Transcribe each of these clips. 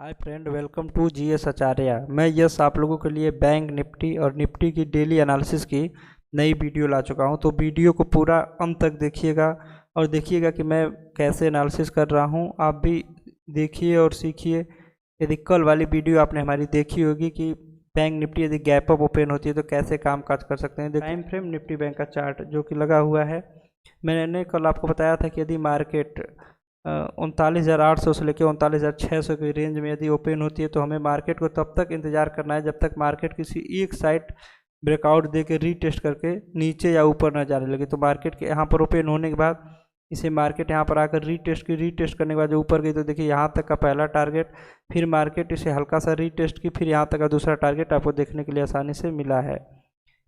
Hi friend, welcome to GS Acharya. मैं यस आप लोगों के लिए बैंक निफ्टी और निफ्टी की डेली एनालिसिस की नई वीडियो ला चुका हूं। तो वीडियो को पूरा अंत तक देखिएगा और देखिएगा कि मैं कैसे एनालिसिस कर रहा हूं। आप भी देखिए और सीखिए। यदि कल वाली वीडियो आपने हमारी देखी होगी कि बैंक निफ्टी यदि गैप अप ओपन होती है तो कैसे काम काज कर सकते हैं। टाइम फ्रेम निफ्टी बैंक का चार्ट जो कि लगा हुआ है, मैंने कल आपको बताया था कि यदि मार्केट 39,800 से लेकर 39,600 की रेंज में यदि ओपन होती है तो हमें मार्केट को तब तक इंतज़ार करना है जब तक मार्केट किसी एक साइड ब्रेकआउट दे के रीटेस्ट करके नीचे या ऊपर न जाने लगे। तो मार्केट के यहाँ पर ओपन होने के बाद इसे मार्केट यहाँ पर आकर रीटेस्ट करने के बाद जो ऊपर गई तो देखिए यहाँ तक का पहला टारगेट, फिर मार्केट इसे हल्का सा रीटेस्ट की, फिर यहाँ तक का दूसरा टारगेट आपको देखने के लिए आसानी से मिला है।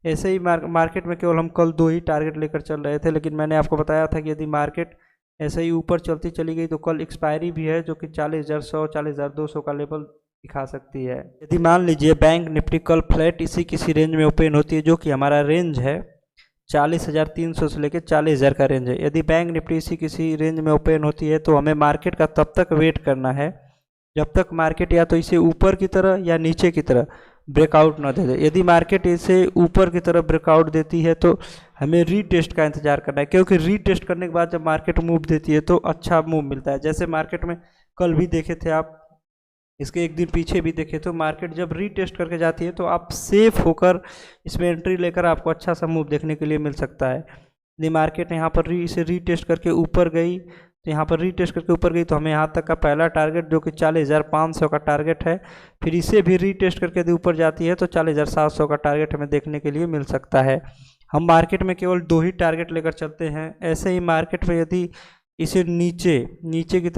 ऐसे ही मार्केट में केवल हम कल 2 ही टारगेट लेकर चल रहे थे, लेकिन मैंने आपको बताया था कि यदि मार्केट ऐसे ही ऊपर चलती चली गई तो कल एक्सपायरी भी है जो कि 40,100 40,200 का लेवल दिखा सकती है। यदि मान लीजिए बैंक निफ्टी कल फ्लैट इसी किसी रेंज में ओपन होती है जो कि हमारा रेंज है 40,300 से लेकर 40,000 का रेंज है। यदि बैंक निफ्टी इसी किसी रेंज में ओपन होती है तो हमें मार्केट का तब तक वेट करना है जब तक मार्केट या तो इसे ऊपर की तरह या नीचे की तरह ब्रेकआउट ना दे दे। यदि मार्केट इसे ऊपर की तरफ ब्रेकआउट देती है तो हमें रीटेस्ट का इंतजार करना है, क्योंकि रीटेस्ट करने के बाद जब मार्केट मूव देती है तो अच्छा मूव मिलता है। जैसे मार्केट में कल भी देखे थे आप, इसके एक दिन पीछे भी देखे तो मार्केट जब रीटेस्ट करके जाती है तो आप सेफ होकर इसमें एंट्री लेकर आपको अच्छा सा मूव देखने के लिए मिल सकता है। यदि मार्केट यहाँ पर इसे रीटेस्ट करके ऊपर गई तो यहाँ पर रीटेस्ट करके ऊपर गई तो हमें यहाँ तक का पहला टारगेट जो कि 40,500 का टारगेट है, फिर इसे भी रीटेस्ट करके यदि ऊपर जाती है तो 40,700 का टारगेट हमें देखने के लिए मिल सकता है। हम मार्केट में केवल 2 ही टारगेट लेकर चलते हैं। ऐसे ही मार्केट में यदि इसे नीचे की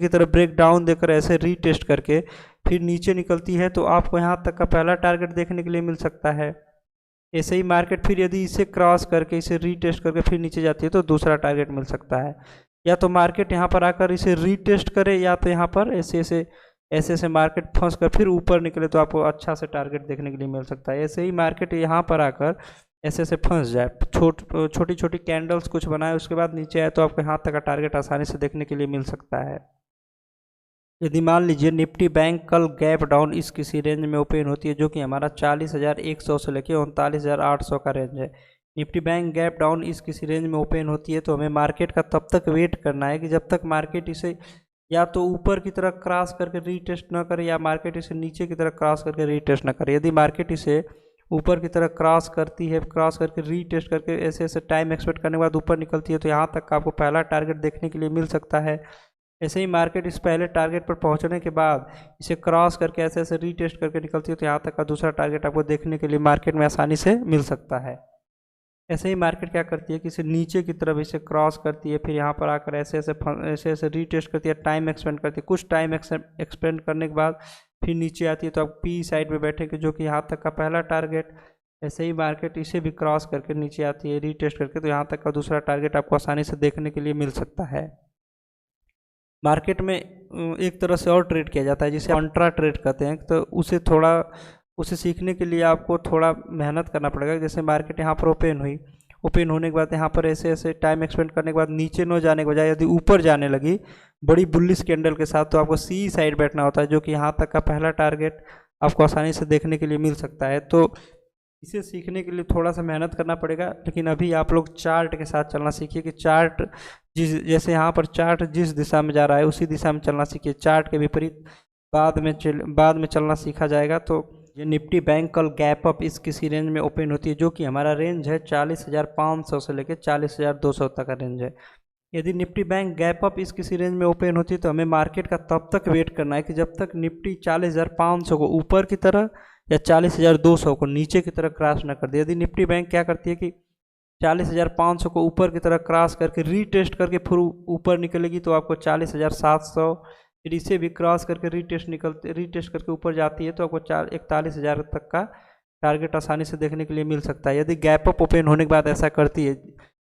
तरफ ब्रेक डाउन देकर ऐसे रीटेस्ट करके फिर नीचे निकलती है तो आपको यहाँ तक का पहला टारगेट देखने के लिए मिल सकता है। ऐसे ही मार्केट फिर यदि इसे क्रॉस करके इसे रीटेस्ट करके फिर नीचे जाती है तो दूसरा टारगेट मिल सकता है। या तो मार्केट यहाँ पर आकर इसे रीटेस्ट करे या तो यहाँ पर ऐसे मार्केट फंस कर फिर ऊपर निकले तो आपको अच्छा से टारगेट देखने के लिए मिल सकता है। ऐसे ही मार्केट यहाँ पर आकर ऐसे फंस जाए, छोटी छोटी कैंडल्स कुछ बनाए, उसके बाद नीचे आए तो आपको यहाँ तक का टारगेट आसानी से देखने के लिए मिल सकता है। यदि मान लीजिए निफ्टी बैंक कल गैप डाउन इस किसी रेंज में ओपन होती है जो कि हमारा 40,100 से लेकर 39,800 का रेंज है। निफ्टी बैंक गैप डाउन इस किसी रेंज में ओपन होती है तो हमें मार्केट का तब तक वेट करना है कि जब तक मार्केट इसे या तो ऊपर की तरफ क्रॉस करके रीटेस्ट न करे या मार्केट इसे नीचे की तरफ क्रॉस करके रीटेस्ट न करे। यदि मार्केट इसे ऊपर की तरफ क्रॉस करती है, क्रॉस करके रीटेस्ट करके ऐसे टाइम एक्सपेक्ट करने के बाद ऊपर निकलती है तो यहाँ तक का आपको पहला टारगेट देखने के लिए मिल सकता है। ऐसे ही मार्केट इस पहले टारगेट पर पहुंचने के बाद इसे क्रॉस करके ऐसे रीटेस्ट करके निकलती है तो यहाँ तक का दूसरा टारगेट आपको देखने के लिए मार्केट में आसानी से मिल सकता है। ऐसे ही मार्केट क्या करती है कि इसे नीचे की तरफ इसे क्रॉस करती है, फिर यहाँ पर आकर ऐसे रीटेस्ट करती है, टाइम एक्सपेंड करती है। कुछ टाइम एक्सपेंड करने के बाद फिर नीचे आती है तो आप पी साइड में बैठेंगे जो कि यहाँ तक का पहला टारगेट। ऐसे ही मार्केट इसे भी क्रॉस करके नीचे आती है रीटेस्ट करके तो यहाँ तक का दूसरा टारगेट आपको आसानी से देखने के लिए मिल सकता है। मार्केट में एक तरह से और ट्रेड किया जाता है जिसे कॉन्ट्रा ट्रेड कहते हैं, तो उसे सीखने के लिए आपको थोड़ा मेहनत करना पड़ेगा। जैसे मार्केट यहाँ पर ओपन होने के बाद यहाँ पर ऐसे टाइम एक्सपेंड करने के बाद नीचे न जाने के बजाय यदि ऊपर जाने लगी बड़ी बुलिश कैंडल के साथ तो आपको सी साइड बैठना होता है जो कि यहाँ तक का पहला टारगेट आपको आसानी से देखने के लिए मिल सकता है। तो इसे सीखने के लिए थोड़ा सा मेहनत करना पड़ेगा, लेकिन अभी आप लोग चार्ट के साथ चलना सीखिए कि चार्ट जैसे यहाँ पर चार्ट जिस दिशा में जा रहा है उसी दिशा में चलना सीखिए। चार्ट के विपरीत बाद में चलना सीखा जाएगा। तो ये निफ्टी बैंक कल गैप अप इस किसी रेंज में ओपन होती है जो कि हमारा रेंज है 40,500 से लेकर 40,200 तक का रेंज है। यदि निफ्टी बैंक गैप अप इस किसी रेंज में ओपन होती है तो हमें मार्केट का तब तक वेट करना है कि जब तक निफ्टी 40,500 को ऊपर की तरह या 40,200 को नीचे की तरफ क्रॉस न कर दे। यदि निफ्टी बैंक क्या करती है कि 40,500 को ऊपर की तरफ क्रॉस करके रीटेस्ट करके फिर ऊपर निकलेगी तो आपको 40,700, फिर इसे भी क्रॉस करके रीटेस्ट करके ऊपर जाती है तो आपको 41,000 तक का टारगेट आसानी से देखने के लिए मिल सकता है। यदि गैप अप ओपन होने के बाद ऐसा करती है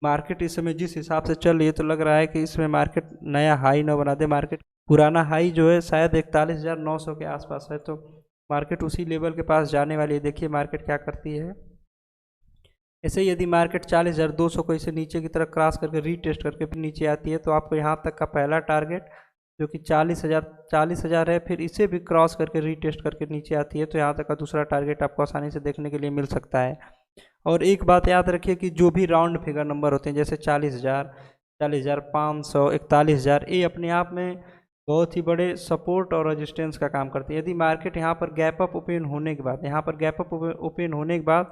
मार्केट, इस समय जिस हिसाब से चल रही है तो लग रहा है कि इसमें मार्केट नया हाई न बना दे। मार्केट पुराना हाई जो है शायद 41,900 के आसपास है, तो मार्केट उसी लेवल के पास जाने वाली है। देखिए मार्केट क्या करती है। ऐसे यदि मार्केट 40,200 को इसे नीचे की तरफ क्रॉस करके रीटेस्ट करके फिर नीचे आती है तो आपको यहाँ तक का पहला टारगेट जो कि 40,000 है, फिर इसे भी क्रॉस करके रीटेस्ट करके नीचे आती है, तो यहाँ तक का दूसरा टारगेट आपको आसानी से देखने के लिए मिल सकता है। और एक बात याद रखिए कि जो भी राउंड फिगर नंबर होते हैं जैसे 40,000, 40,500, 41,000, ये अपने आप में बहुत ही बड़े सपोर्ट और रेजिस्टेंस का काम करते हैं। यदि मार्केट यहाँ पर गैप अप ओपन होने के बाद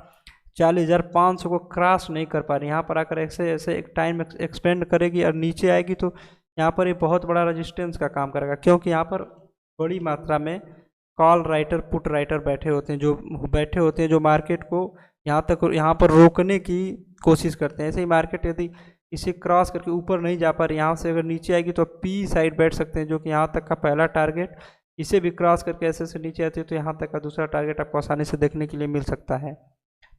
40,500 को क्रॉस नहीं कर पा रही, यहाँ पर आकर ऐसे ऐसे एक टाइम एक्सपेंड करेगी और नीचे आएगी, तो यहाँ पर ये बहुत बड़ा रेजिस्टेंस का काम करेगा, क्योंकि यहाँ पर बड़ी मात्रा में कॉल राइटर, पुट राइटर बैठे होते हैं जो मार्केट को यहाँ पर रोकने की कोशिश करते हैं। ऐसे ही मार्केट यदि इसे क्रॉस करके ऊपर नहीं जा पा रही, यहाँ से अगर नीचे आएगी तो पी साइड बैठ सकते हैं, जो कि यहाँ तक का पहला टारगेट। इसे भी क्रॉस करके ऐसे से नीचे आती है तो यहाँ तक का दूसरा टारगेट आपको आसानी से देखने के लिए मिल सकता है।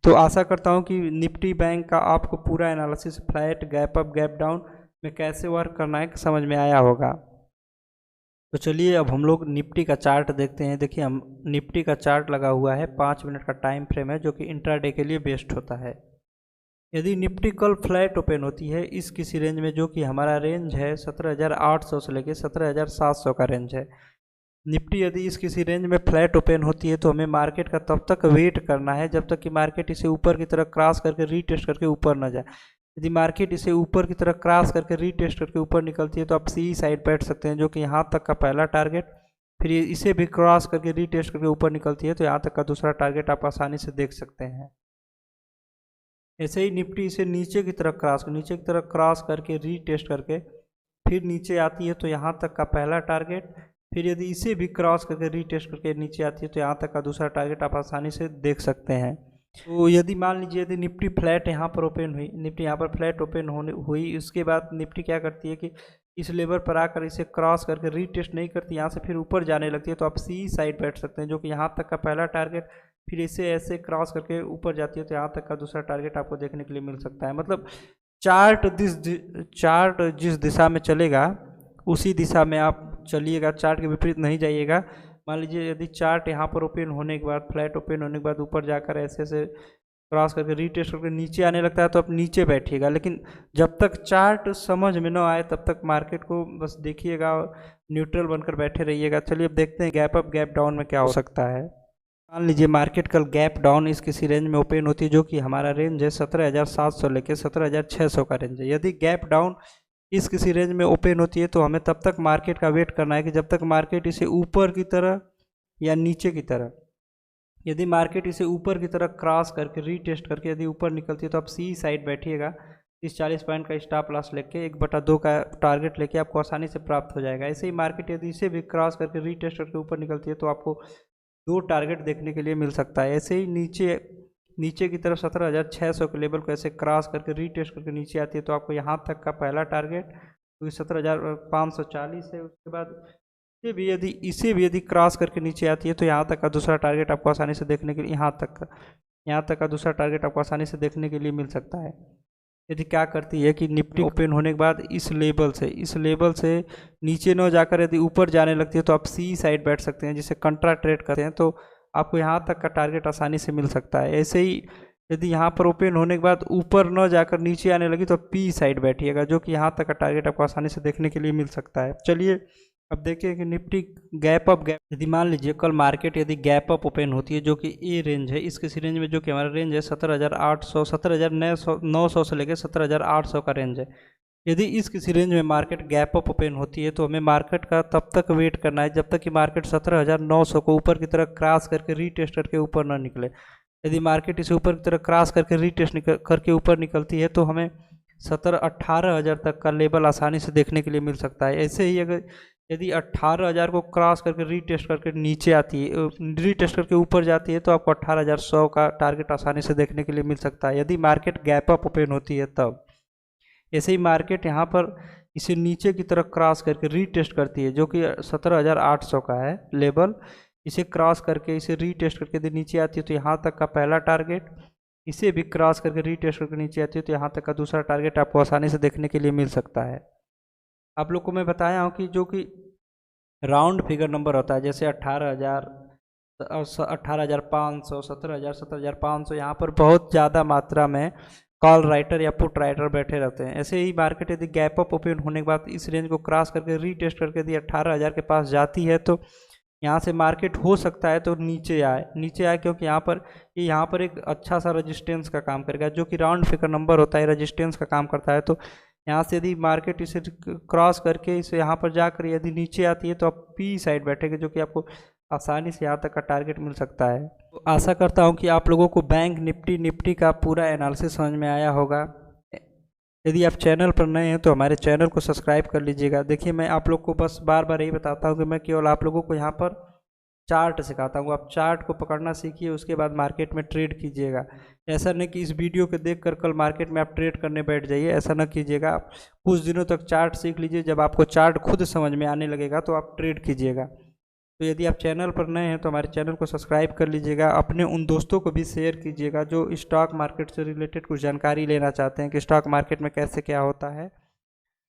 तो आशा करता हूँ कि निफ्टी बैंक का आपको पूरा analysis flat, gap up, gap down में कैसे वर्क करना है समझ में आया होगा। तो चलिए अब हम लोग निफ्टी का चार्ट देखते हैं। देखिए, हम निफ्टी का चार्ट लगा हुआ है, 5 मिनट का टाइम फ्रेम है, जो कि इंट्राडे के लिए बेस्ट होता है। यदि निफ्टी कल फ्लैट ओपन होती है इस किसी रेंज में, जो कि हमारा रेंज है 17,800 से लेकर 17,700 का रेंज है, निफ्टी यदि इस किसी रेंज में फ्लैट ओपन होती है तो हमें मार्केट का तब तक वेट करना है जब तक कि मार्केट इसे ऊपर की तरफ क्रॉस करके रीटेस्ट करके ऊपर न जाए। यदि मार्केट इसे ऊपर की तरफ क्रॉस करके रीटेस्ट करके ऊपर निकलती है तो आप सी साइड बैठ सकते हैं, जो कि यहाँ तक का पहला टारगेट। फिर इसे भी क्रॉस करके रीटेस्ट करके ऊपर निकलती है तो यहाँ तक का दूसरा टारगेट आप आसानी से देख सकते हैं। ऐसे ही निफ्टी इसे नीचे की तरफ क्रॉस करके रीटेस्ट करके फिर नीचे आती है तो यहाँ तक का पहला टारगेट। फिर यदि इसे भी क्रॉस करके रीटेस्ट करके नीचे आती है तो यहाँ तक का दूसरा टारगेट आप आसानी से देख सकते हैं। तो यदि मान लीजिए यदि निफ्टी फ्लैट यहाँ पर ओपन हुई, निफ्टी यहाँ पर फ्लैट ओपन हुई, उसके बाद निफ्टी क्या करती है कि इस लेवल पर आकर इसे क्रॉस करके रीटेस्ट नहीं करती, यहाँ से फिर ऊपर जाने लगती है, तो आप सी साइड बैठ सकते हैं, जो कि यहाँ तक का पहला टारगेट। फिर इसे ऐसे क्रॉस करके ऊपर जाती है तो यहाँ तक का दूसरा टारगेट आपको देखने के लिए मिल सकता है। मतलब चार्ट जिस दिशा में चलेगा उसी दिशा में आप चलिएगा, चार्ट के विपरीत नहीं जाइएगा। मान लीजिए यदि चार्ट यहाँ पर ओपन होने के बाद, फ्लैट ओपन होने के बाद ऊपर जाकर ऐसे ऐसे क्रॉस करके रीटेस्ट करके नीचे आने लगता है तो आप नीचे बैठिएगा, लेकिन जब तक चार्ट समझ में न आए तब तक मार्केट को बस देखिएगा, न्यूट्रल बनकर बैठे रहिएगा। चलिए अब देखते हैं गैप अप, गैप डाउन में क्या हो सकता है। मान लीजिए मार्केट कल गैप डाउन इस किसी रेंज में ओपन होती है, जो कि हमारा रेंज है 17,700 लेके 17,600 का रेंज है। यदि गैप डाउन इस किसी रेंज में ओपन होती है तो हमें तब तक मार्केट का वेट करना है कि जब तक मार्केट इसे ऊपर की तरह या नीचे की तरह, यदि मार्केट इसे ऊपर की तरह क्रॉस करके रीटेस्ट करके यदि ऊपर निकलती है तो आप सी साइड बैठिएगा। 30-40 पॉइंट का स्टॉप लॉस लेके 1/2 का टारगेट लेके आपको आसानी से प्राप्त हो जाएगा। ऐसे ही मार्केट यदि इसे भी क्रॉस करके रीटेस्ट करके ऊपर निकलती है तो आपको 2 टारगेट देखने के लिए मिल सकता है। ऐसे ही नीचे की तरफ 17,600 के लेवल को ऐसे क्रॉस करके रीटेस्ट करके नीचे आती है तो आपको यहाँ तक का पहला टारगेट, क्योंकि 17,540 है। उसके बाद इसे भी यदि क्रॉस करके नीचे आती है तो यहाँ तक का दूसरा टारगेट आपको आसानी से देखने के लिए यहाँ तक का दूसरा टारगेट आपको आसानी से देखने के लिए मिल सकता है। यदि क्या करती है कि निफ्टी ओपन होने के बाद इस लेवल से नीचे न जाकर यदि ऊपर जाने लगती है तो आप सी साइड बैठ सकते हैं, जिसे कंट्रा ट्रेड करते हैं, तो आपको यहाँ तक का टारगेट आसानी से मिल सकता है। ऐसे ही यदि यहाँ पर ओपन होने के बाद ऊपर न जाकर नीचे आने लगी तो पी साइड बैठिएगा, जो कि यहाँ तक का टारगेट आपको आसानी से देखने के लिए मिल सकता है। चलिए अब देखिए कि निफ्टी गैप अप, यदि मान लीजिए कल मार्केट यदि गैप अप ओपन होती है, जो कि ए रेंज है, इस किसी रेंज में, जो कि हमारा रेंज है 17,900 से लेकर 17,800 का रेंज है। यदि इस किसी रेंज में मार्केट गैप अप ओपन होती है तो हमें मार्केट का तब तक वेट करना है जब तक कि मार्केट 17,900 को ऊपर की तरफ क्रॉस करके रीटेस्ट करके ऊपर ना निकले। यदि मार्केट इसे ऊपर की तरफ क्रॉस करके रीटेस्ट करके ऊपर निकलती है तो हमें 18,000 तक का लेवल आसानी से देखने के लिए मिल सकता है। ऐसे ही अगर यदि 18,000 को क्रॉस करके रीटेस्ट करके नीचे आती है, रीटेस्ट करके ऊपर जाती है, तो आपको 18,100 का टारगेट आसानी से देखने के लिए मिल सकता है, यदि मार्केट गैप अप ओपन होती है तब। ऐसे ही मार्केट यहाँ पर इसे नीचे की तरफ क्रॉस करके रीटेस्ट करती है, जो कि 17,800 का है लेवल। इसे क्रॉस करके इसे रीटेस्ट करके यदि नीचे आती है तो यहाँ तक का पहला टारगेट, इसे भी क्रॉस करके रीटेस्ट करके नीचे आती है तो यहाँ तक का दूसरा टारगेट आपको आसानी से देखने के लिए मिल सकता है। आप लोग को मैं बताया हूँ कि जो कि राउंड फिगर नंबर होता है, जैसे 18,000, 18,500, 17,000, 17,500, यहाँ पर बहुत ज़्यादा मात्रा में कॉल राइटर या पुट राइटर बैठे रहते हैं। ऐसे ही मार्केट यदि गैप अप ओपन होने के बाद इस रेंज को क्रॉस करके रीटेस्ट करके यदि 18,000 के पास जाती है तो यहाँ से मार्केट हो सकता है तो नीचे आए क्योंकि यहाँ पर एक अच्छा सा रजिस्टेंस का काम करेगा, जो कि राउंड फिगर नंबर होता है, रजिस्टेंस का काम करता है। तो यहाँ से यदि मार्केट इसे क्रॉस करके इसे यहाँ पर जाकर यदि नीचे आती है तो आप पी साइड बैठेंगे, जो कि आपको आसानी से यहाँ तक का टारगेट मिल सकता है। तो आशा करता हूँ कि आप लोगों को बैंक निफ्टी का पूरा एनालिसिस समझ में आया होगा। यदि आप चैनल पर नए हैं तो हमारे चैनल को सब्सक्राइब कर लीजिएगा। देखिए, मैं आप लोग को बस बार बार यही बताता हूँ कि मैं केवल आप लोगों को यहाँ पर चार्ट सिखाता हूँ। आप चार्ट को पकड़ना सीखिए, उसके बाद मार्केट में ट्रेड कीजिएगा। ऐसा नहीं कि इस वीडियो को देखकर कल मार्केट में आप ट्रेड करने बैठ जाइए, ऐसा ना कीजिएगा। आप कुछ दिनों तक चार्ट सीख लीजिए, जब आपको चार्ट खुद समझ में आने लगेगा तो आप ट्रेड कीजिएगा। तो यदि आप चैनल पर नए हैं तो हमारे चैनल को सब्सक्राइब कर लीजिएगा। अपने उन दोस्तों को भी शेयर कीजिएगा जो स्टॉक मार्केट से रिलेटेड कुछ जानकारी लेना चाहते हैं कि स्टॉक मार्केट में कैसे क्या होता है।